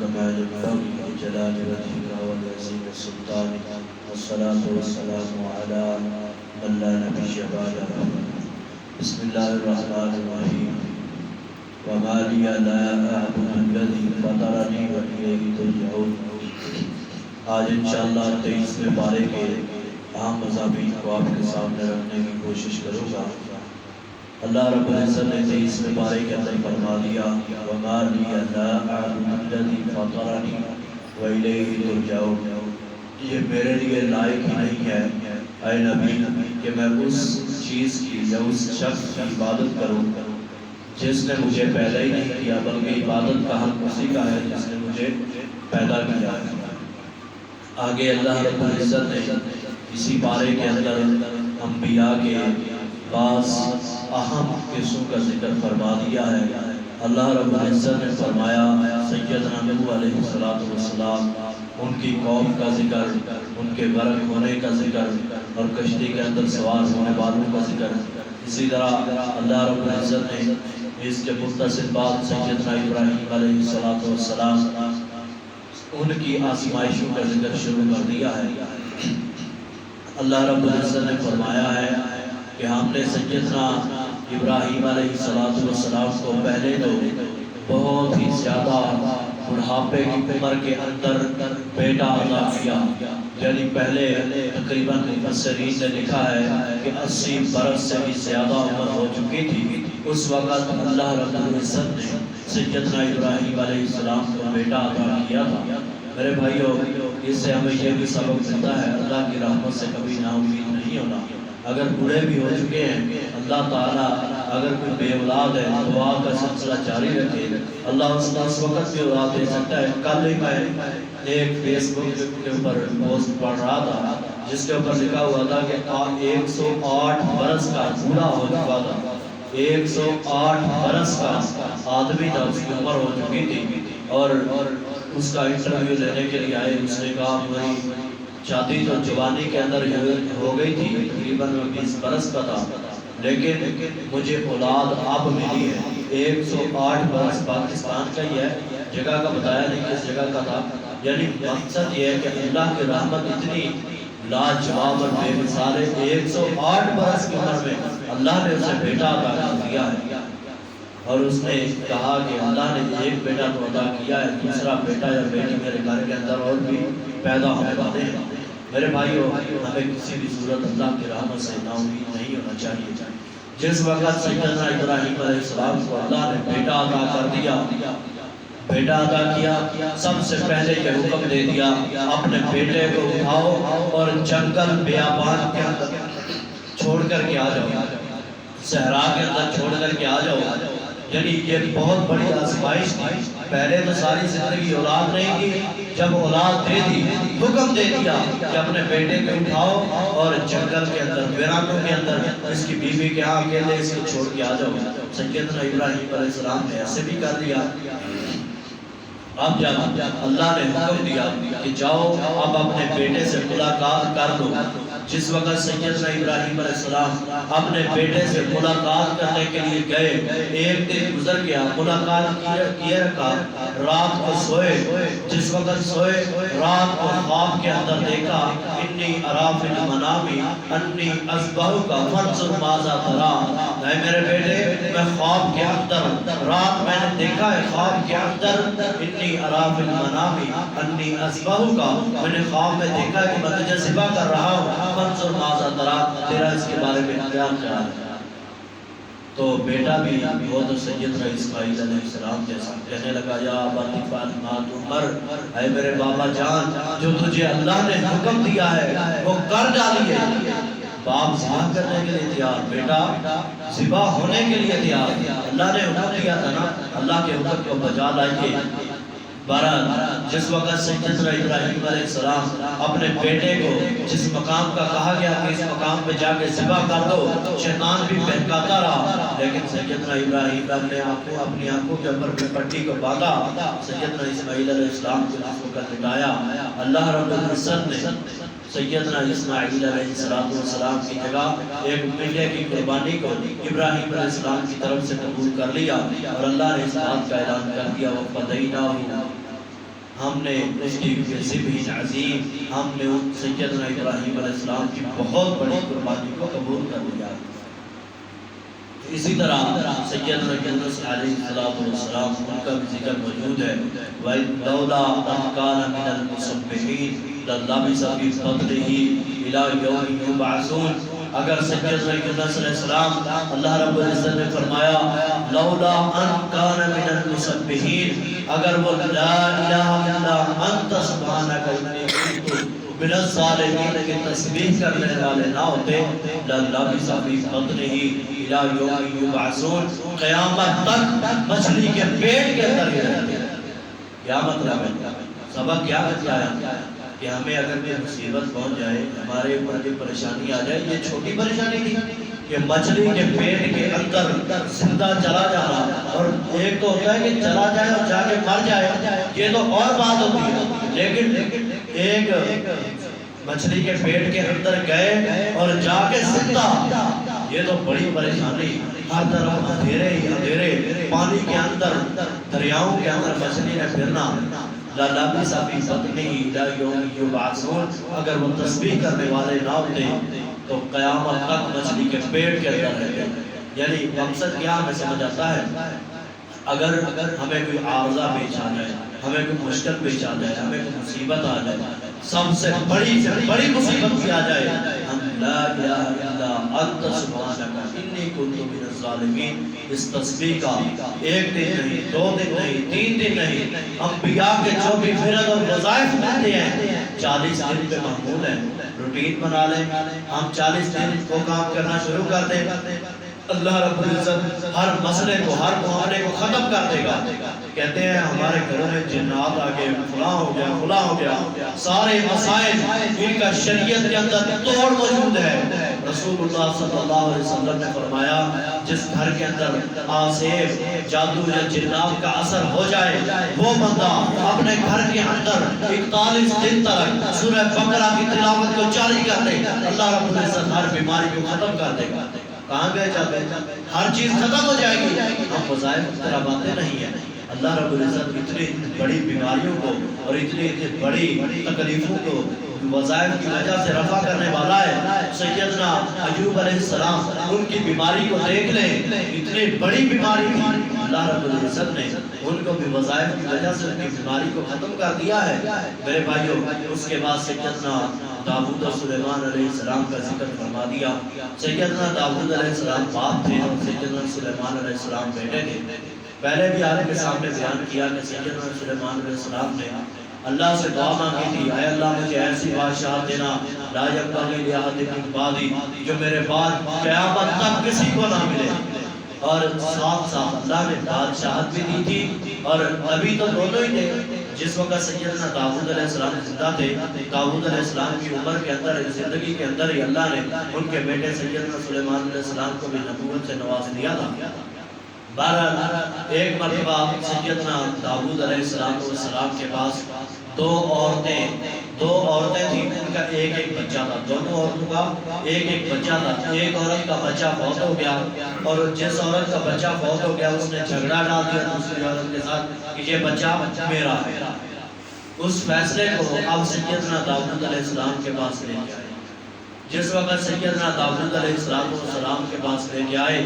كما ينبغي لجلال وجهك وعظيم سلطانك والصلاة والسلام على من لا نبي بعده بسم الله الرحمن الرحيم وما لي لا أعبد الذي فطرني وإليه ترجعون. آج انشاءاللہ 23ویں پارے کے اہم مضامین کو آپ کے سامنے رکھنے کی کوشش کروں گا. اللہ رب العزت نے 23ویں پارے کے اندر فرما دیا وما لي لا أعبد الذي فطرني وإليه ترجعون. یہ میرے لیے لائق ہی نہیں ہے اے نبی کہ میں اس چیز کی یا اس شخص کی عبادت کروں جس نے مجھے پیدا ہی نہیں کیا، بلکہ عبادت کا حق اسی کا ہے جس نے مجھے پیدا کیا ہے. آگے اللہ رب العزت نے اسی پارے کے اندر انبیاء کے بعض اہم قصوں کا ذکر فرما دیا ہے. اللہ رب العزت نے فرمایا سیدنا نوح علیہ السلام ان کی قوم کا ذکر، ان کے غرق ہونے کا ذکر اور کشتی کے اندر سوار ہونے والوں کا ذکر. اسی طرح اللہ رب العزت نے اس کے متصل بعد سیدنا ابراہیم علیہ السلام ان کی آزمائشوں کا ذکر شروع کر دیا ہے. اللہ رب العزت نے فرمایا ہے کہ ہم نے سیدنا ابراہیم علیہ السلام کو پہلے تو بہت ہی زیادہ بڑھاپے کی عمر کے اندر بیٹا عطا کیا. یعنی پہلے تقریباً مفسرین نے لکھا ہے کہ 80 برس سے بھی زیادہ عمر ہو چکی تھی. اس وقت اللہ رب العزت نے سیدنا ابراہیم علیہ السلام کو بیٹا عطا کیا تھا. میرے بھائیو، اس سے ہمیں یہ بھی سبق ملتا ہے اللہ کی رحمت سے کبھی نا امید نہیں ہونا. اگر بوڑھے بھی ہو چکے ہیں اللہ تعالیٰ اگر کوئی بے اولاد ہے دعا کا سلسلہ جاری رکھے، اللہ اس وقت بھی اولاد دے سکتا ہے. کل ہی میں ایک فیس بک کے اوپر پوسٹ پڑھ رہا تھا جس کے اوپر لکھا ہوا تھا کہ 108 برس کا بوڑھا ہو چکا تھا. 108 برس کا آدمی تھا، اس کی عمر ہو چکی تھی اور اس کا انٹرویو لینے کے لیے آئے. اس نے کہا میری شادی تو جوانی کے اندر ہو گئی تھی، تقریباً 20 برس کا تھا، لیکن مجھے اولاد اب ملی ہے. 108 برس پاکستان کا ہی ہے، جگہ کا بتایا نہیں کس جگہ کا تھا. یعنی مقصد یہ ہے کہ اللہ کی رحمت اتنی لاجواب اور بے مثال ہے. 108 برس کی عمر میں اللہ نے اسے بیٹا عطا کر دیا ہے اور اس نے کہا کہ اللہ نے ایک بیٹا تو عطا کیا ہے، دوسرا بیٹا یا بیٹی میرے گھر کے اندر اور بھی پیدا ہونے والے ہیں. میرے بھائیو، ہمیں کسی بھی صورت اللہ کی رحمت سے نا امید نہیں ہونا چاہیے. جس وقت سیدنا ابراہیم علیہ السلام کو اللہ نے بیٹا عطا کر دیا، بیٹا عطا کیا، سب سے پہلے یہ حکم دے دیا اپنے بیٹے کو اٹھاؤ اور جنگل بیابان کے اندر چھوڑ کر کے آ جاؤ، صحرا کے اندر چھوڑ کر کے آ جاؤ. یعنی یہ بہت بڑی آزمائش تھی. پہلے تو ساری زندگی اولاد نہیں تھی، جب اولاد دے دی حکم دے دیا کہ اپنے بیٹے کو اٹھاؤ اور جنگل کے اندر ویرانوں کے اندر اس کی بیوی کے ہاں اکیلے اس کو چھوڑ کے آ جاؤ. سیدنا ابراہیم علیہ السلام نے ایسے بھی کر دیا. اب جب اللہ نے حکم دیا کہ جاؤ اب اپنے بیٹے سے ملاقات کر دو، جس وقت سیدنا ابراہیم علیہ السلام اپنے بیٹے سے ملاقات کرنے کے لیے گئے، ایک دن گزر گیا، ملاقات کیے رکھا، رات کو سوئے. جس وقت سوئے رات کو خواب کے اندر دیکھا انی ارا فی المنام انی اذبحک فانظر ماذا تری. اے میرے بیٹے، میں خواب کے اندر رات میں نے دیکھا ہے، خواب کے اندر انی ارا فی المنام انی اذبحک، میں نے خواب میں دیکھا کہ میں تجھے ذبح کر رہا ہوں، فانظر ماذا تری، تیرا اس کے بارے میں کیا خیال ہے. تو بیٹا بھی وہ تو سیدنا اسماعیل علیہ السلام جیسا کہنے لگا یا ابتی افعل ما تؤمر، اے میرے بابا جان جو تجھے اللہ نے حکم دیا ہے وہ کر ڈالیے. باپ ذبح کرنے کے لیے تیار، بیٹا ذبح ہونے کے لیے تیار. اللہ نے حکم دیا تھا نا، اللہ کے حکم کو بجا لائیے. بہرحال جس وقت سیدنا ابراہیم علیہ السلام اپنے بیٹے کو جس مقام کا کہا گیا کہ اس مقام پہ جا کے ذبح کر دو، شیطان بھی بہکاتا رہا، لیکن سیدنا ابراہیم نے اپنی آنکھوں کے اوپر پٹی کو باندھا. سیدنا اسماعیل علیہ السلام کو لٹایا. اللہ رب العزت نے سیدنا اسماعیل علیہ السلام کی جگہ ایک میٹھے کی قربانی کو ابراہیم علیہ السلام کی طرف سے قبول کر لیا اور اللہ نے اس بات کا اعلان کر دیا وَفَدَيْنَاهُ ہم نے اس کی ذبح عظیم، ہم نے سیدنا ابراہیم علیہ السلام کی بہت بڑی قربانی کو قبول کر لیا۔ اسی طرح سیدنا یونس علیہ السلام ان کا بھی ذکر موجود ہے، وَلَوْلَا أَنْ كَانَ مِنَ الْمُسَبِّحِينَ لَلَبِثَ فِي بَطْنِهِ إِلَى يَوْمِ يُبْعَثُونَ۔ اگر سیدنا یونس علیہ السلام، اللہ رب العزت نے فرمایا لولا ان کان من المسبحین، اگر وہ لا الہ الا انت سبحانک انی کنت من الظالمین کی تسبیح کرنے والے نہ ہوتے، للبث فی بطنہ الی یوم یبعثون، قیامت تک مچھلی کے پیٹ کے اندر ہی رہتے۔ کیا مطلب ہے؟ سبق کیا بتایا کہ ہمیں اگر کوئی مصیبت پہنچ جائے، ہمارے اوپر کوئی پریشانی آ جائے، یہ چھوٹی پریشانی تھی کہ مچھلی کے پیٹ کے اندر زندہ چلا جانا، اور ایک تو ہوتا ہے کہ چلا جائے اور جا کے مر جائے، یہ تو اور بات ہوتی ہے، لیکن ایک مچھلی کے پیٹ کے اندر گئے اور جا کے زندہ، یہ تو بڑی پریشانی۔ ہر طرف اندھیرے ہی اندھیرے، پانی کے اندر، دریاؤں کے اندر مچھلی نے پھرنا۔ لَلَبِثَ فِي بَطْنِهِ إِلَى يَوْمِ يُبْعَثُونَ، اگر وہ تسبیح کرنے والے نہ ہوتے تو قیامت تک مچھلی کے پیٹ کے اندر رہتے۔ یعنی مقصد کیا ہمیں سمجھ آتا ہے؟ اگر ہمیں کوئی عارضہ پیش آ جائے، ہمیں کوئی مشکل پیش آ جائے، ہمیں کوئی مصیبت آ جائے، سب سے بڑی مصیبت بھی آ جائے، ہم لا الہ الا انت سبحانک انی کنت من الظالمین، اس تسبیح کا ایک دن نہیں، 2 دن نہیں، 3 دن نہیں، انبیاء کے جو بھی فرض اور وظائف ملتے ہیں 40 دن پہ معمول ہے۔ روٹین بنا لیں، ہم 40 دن کو کام کرنا شروع کر دیں، اللہ رب العزت ہر مسئلے کو، ہر معاملے کو ختم کر دے گا۔ کہتے ہیں ہمارے گھروں میں جنات آگے فلاں ہو گیا، فلاں ہو گیا، سارے مسائل ان کا شریعت کے اندر توڑ موجود ہے۔ رسول اللہ صلی اللہ علیہ وسلم نے فرمایا جس گھر کے اندر آسیب، جادو یا جنات کا اثر ہو جائے، وہ بندہ اپنے گھر کے اندر 41 دن تک سورہ بقرہ کی تلاوت کو جاری کر دے، اللہ رب العزت ہر بیماری کو ختم کر دے گا۔ کہاں گئے جاتے ہیں؟ ہر چیز ختم ہو جائے گی، ہم وظائف کی طرح باتیں نہیں ہیں۔ اللہ رب العزت اتنی بڑی بیماریوں کو اور اتنی بڑی تکلیفوں کو وظائف کی وجہ سے رفع کرنے والا ہے۔ سیدنا ایوب علیہ السلام، ان کی بیماری کو دیکھ لیں، اتنی بڑی بیماری تھی، اللہ رب العزت نے ان کو بھی وظائف کی وجہ سے ان کی بیماری کو ختم کر دیا ہے۔ میرے بھائیوں، اس کے بعد سیدنا داؤد و سلیمان علیہ السلام کا ذکر فرما دیا۔ سیدنا داؤد علیہ السلام باپ تھے اور سیدنا سلیمان علیہ السلام بیٹے تھے۔ پہلے بھی آپ کے سامنے بیان کیا کہ سیدنا سلیمان علیہ السلام نے اللہ سے دعا مانگی تھی، اے اللہ مجھے ایسی بادشاہت دینا لا ينبغي لأحد من بعدی، جو میرے بعد قیامت تک کسی کو نہ ملے۔ اور ساتھ ساتھ اللہ نے بادشاہت بھی دی تھی اور نبی تو دونوں ہی تھے۔ جس وقت سیدنا داؤد علیہ السلام زندہ تھے، داؤد علیہ السلام کی عمر کے اندر، زندگی کے اندر ہی اللہ نے ان کے بیٹے سیدنا سلیمان علیہ السلام کو بھی نبوت سے نواز دیا تھا۔ بہرحال ایک مرتبہ سیدنا داؤد علیہ السلام کے پاس دو عورتیں تھیں، ان کا ایک بچہ تھا، دونوں عورتوں کا ایک بچہ تھا۔ ایک عورت کا بچہ فوت ہو گیا اور جس عورت کا بچہ فوت ہو گیا اس نے جھگڑا ڈال دیا دوسری عورت کے ساتھ کہ یہ بچہ میرا ہے۔ اس فیصلے کو اب سیدنا داؤد علیہ السلام کے پاس لے کے آئے۔ جس وقت سیدنا داؤد علیہ السلام کے پاس لے کے آئے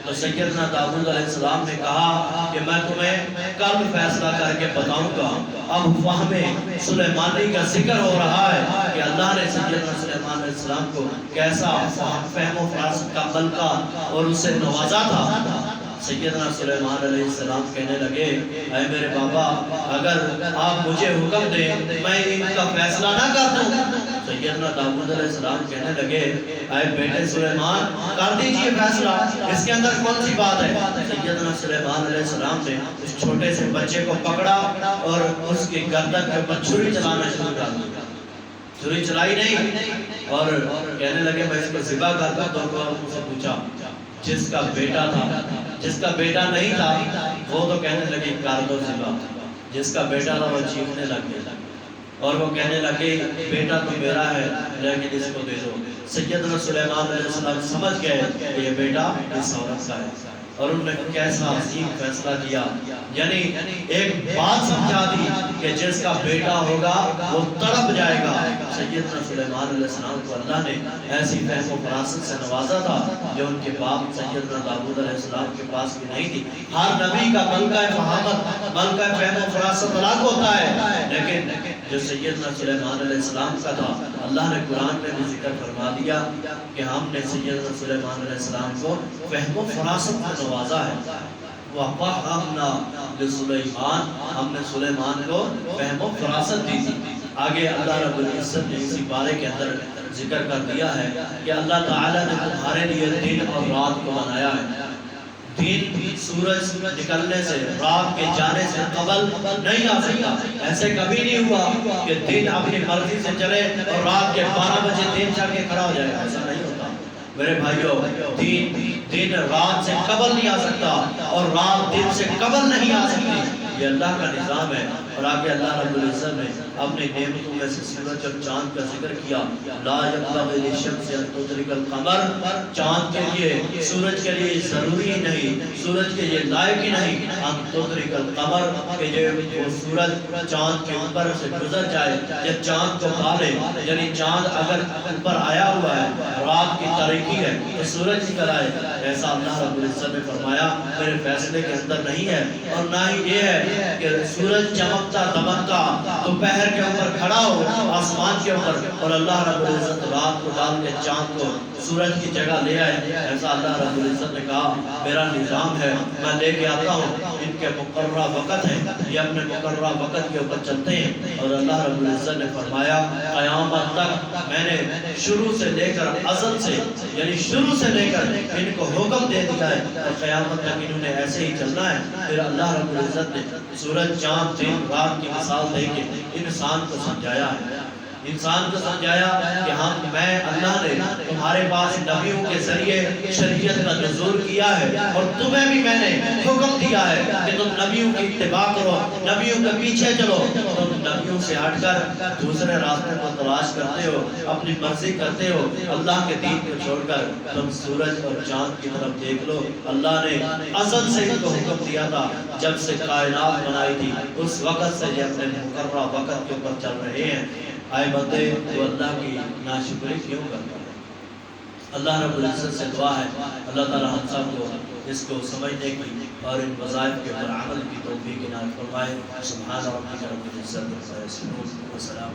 تو سیدنا داؤد علیہ السلام نے کہا کہ میں تمہیں کل فیصلہ کر کے بتاؤں گا۔ اب فہم سلیمانی کا ذکر ہو رہا ہے کہ اللہ نے سیدنا سلیمان علیہ السلام کو کیسا فہم و فراست کا ملکہ اور اسے نوازا تھا۔ سیدنا سلیمان علیہ السلام کہنے لگے، اے میرے بابا، اگر آپ مجھے حکم دیں میں ان کا فیصلہ نہ کر دوں۔ سیدنا داؤد علیہ السلام کہنے لگے، اے بیٹے سلیمان، کر دیجئے فیصلہ، اس کے اندر کون سی بات ہے؟ سیدنا سلیمان علیہ السلام نے اس چھوٹے سے بچے کو پکڑا اور اس کی گردن کے اوپر چھری چلانا شروع کر دیا۔ چھری چلائی نہیں اور کہنے لگے میں اس کو ذبح کر دوں۔ تو ان سے پوچھا جس کا بیٹا تھا، جس کا بیٹا نہیں تھا وہ تو کہنے لگے کر دو ذبح، جس کا بیٹا تھا وہ چیخنے لگ گیا اور وہ کہنے لگے بیٹا تو میرا ہے لیکن اس کو دے دو۔ سیدنا سلیمان علیہ السلام سمجھ گئے کہ یہ بیٹا اس عورت کا ہے۔ اور انہوں نے کیسا عظیم فیصلہ کیا، یعنی ایک بات سمجھا دی کہ جس کا بیٹا ہوگا وہ تڑپ جائے گا۔ سیدنا سلیمان علیہ السلام کو اللہ نے ایسی فہم و فراست سے نوازا تھا جو ان کے باپ سیدنا داؤد علیہ السلام کے پاس بھی نہیں تھی۔ ہر نبی کا ملکہ فہامت، ملکہ فہم و فراست الگ ہوتا ہے، لیکن جو سیدنا سلیمان علیہ السلام کا تھا، اللہ نے قرآن میں بھی ذکر فرما دیا کہ ہم نے سیدنا سلیمان علیہ السلام کو فہم و فراست میں نوازا ہے۔ وَفَهَّمْنَا لِسُلَيْمَانَ، ہم نے سلیمان کو فہم و فراست دی تھی۔ آگے اللہ رب العزت نے اسی بارے کے اندر ذکر کر دیا ہے کہ اللہ تعالیٰ نے تمہارے لیے دن اور رات کو بنایا ہے۔ دن سورج نکلنے سے، رات کے جانے سے قبل نہیں آ سکتا۔ ایسے کبھی نہیں ہوا کہ دن اپنی مرضی سے چلے اور رات کے 12 بجے دن چل کے کھڑا ہو جائے گا، ایسا نہیں ہوتا میرے بھائیوں۔ دن رات سے قبل نہیں آ سکتا اور رات دن سے قبل نہیں آ سکتی، یہ اللہ کا نظام ہے۔ اور آگے اللہ رب العزت نے اپنی نعمتوں میں سے سورج اور چاند کا ذکر کیا۔ لا ينبغي للشمس ان تدرك القمر، چاند کے لیے، سورج کے لیے ضروری ہی نہیں، سورج کے لیے لائق ہی نہیں ان تدرك القمر کہ وہ سورج چاند کے اوپر سے گزر جائے یا چاند کو پالے، یعنی چاند اگر اوپر آیا ہوا ہے، رات کی تاریکی ہے تو سورج نکل آئے، ایسا اللہ رب العزت نے فرمایا میرے فیصلے کے اندر نہیں ہے۔ اور نہ ہی یہ ہے کہ سورج چمکتا دمکتا دوپہر کے اوپر کھڑا ہو آسمان کے اوپر اور اللہ رب العزت رات کو ڈال کے چاند کو سورج کی جگہ لے آئے، ایسا اللہ رب العزت نے کہا میرا نظام ہے، میں لے کے آتا ہوں، ان کے مقررہ وقت ہے، یہ اپنے مقررہ وقت کے اوپر چلتے ہیں۔ اور اللہ رب العزت نے فرمایا قیامت تک میں نے شروع سے لے کر ازل سے، یعنی شروع سے لے کر ان کو حکم دے دیا ہے اور قیامت تک انہوں نے ایسے ہی چلنا ہے۔ پھر اللہ رب العزت نے سورج چاند دن رات کی مثال دے کے انسان کو سمجھایا ہے، انسان کو سمجھایا کہ میں اللہ نے تمہارے پاس نبیوں کے ذریعے شریعت کا نزول کیا ہے اور تمہیں بھی میں نے حکم دیا ہے کہ تم نبیوں کی اتباع کرو، نبیوں کے پیچھے چلو۔ تم نبیوں سے ہٹ کر دوسرے راستے کو تلاش کرتے ہو، اپنی مرضی کرتے ہو، اللہ کے دین کو چھوڑ کر تم سورج اور چاند کی طرف دیکھ لو۔ اللہ نے ازل سے ان کو حکم دیا تھا، جب سے کائنات بنائی تھی اس وقت سے یہ اپنے مقررہ وقت کے اوپر چل رہے ہیں۔ آئے بندے تو اللہ کی ناشکری کیوں کرتا ہے؟ اللہ رب العزت سے دعا ہے اللہ تعالی ہم سب کو اس کو سمجھنے کی اور ان وظائف کے اوپر عمل کی توفیق عنایت فرمائے۔ سبحان ربک رب العزت عما یصفون وسلام